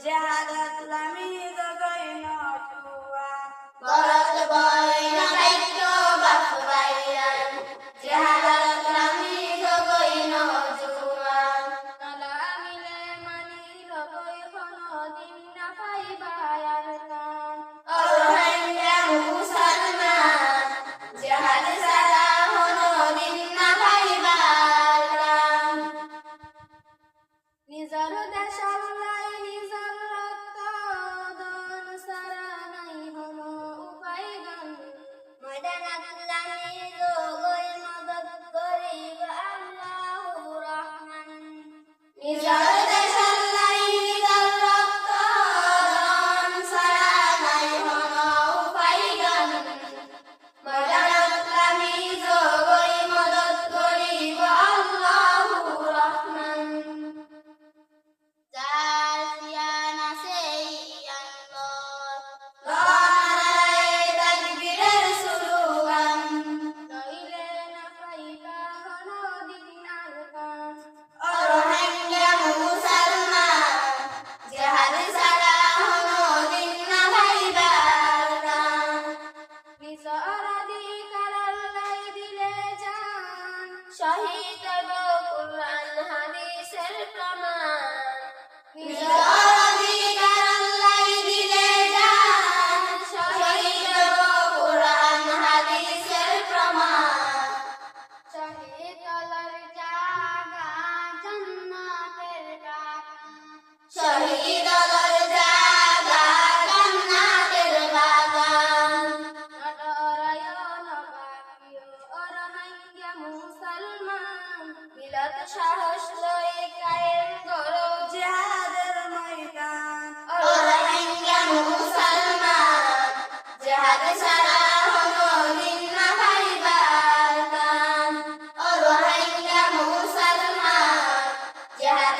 জিহাদত লামি গগৈন জুয়া গলত বইন বাক্য বাফবাইয়ান জিহাদত লামি গগৈন জুয়া নলা মিলে মানি লগৈ দিন নাপাইবায়াৰ কান অরহাইয়া মুসলমান জিহাদ সারা হনো দিন না ভাইবার কাম নিজৰ দেশৰ লাই নিজৰ ৰক্ত দন সাৰা নাই হন উপায় গান ময়দানত লামি গগৈ মদত করিব আল্লাহু রহমান নিজর দেশৰ লাই নিজৰ ৰক্ত দান সারা নাই হন উপায় গান ময়দানত লামি গগৈ মদত করিব আল্লাহু রহমান যার জ্ঞান আছে আল্লাহ লড়াই তাকবীরের স্লোগান নইলে নাপাইবা হন দিন আর কান অরহাইয়া মুসলমান জিহাদ সারা হনো দিন না ভাইবার কাম নিজৰ অধিকাৰৰ লাই দিলে জান শহীদ গো কুরআন হাদিসের প্রমাণ নিজৰ অধিকার আল্লাহ দিলে জান শহীদ গো কুরআন হাদিসের প্রমাণ শহীদ তলার জাগা জান্নাতের বাগান শহীদ আলোর জাগা জান্নাতের বাগান নডরায় নবাকিও অরহাইয়া মুসলমান মিলত সাহস লয়ে কায়েম করো জিহাদের ময়দান অরহাইয়া মুসলমান জিহাদ সারা হনো দিন না ভাইবার কাম অরহাইয়া মুসলমান জিহাদ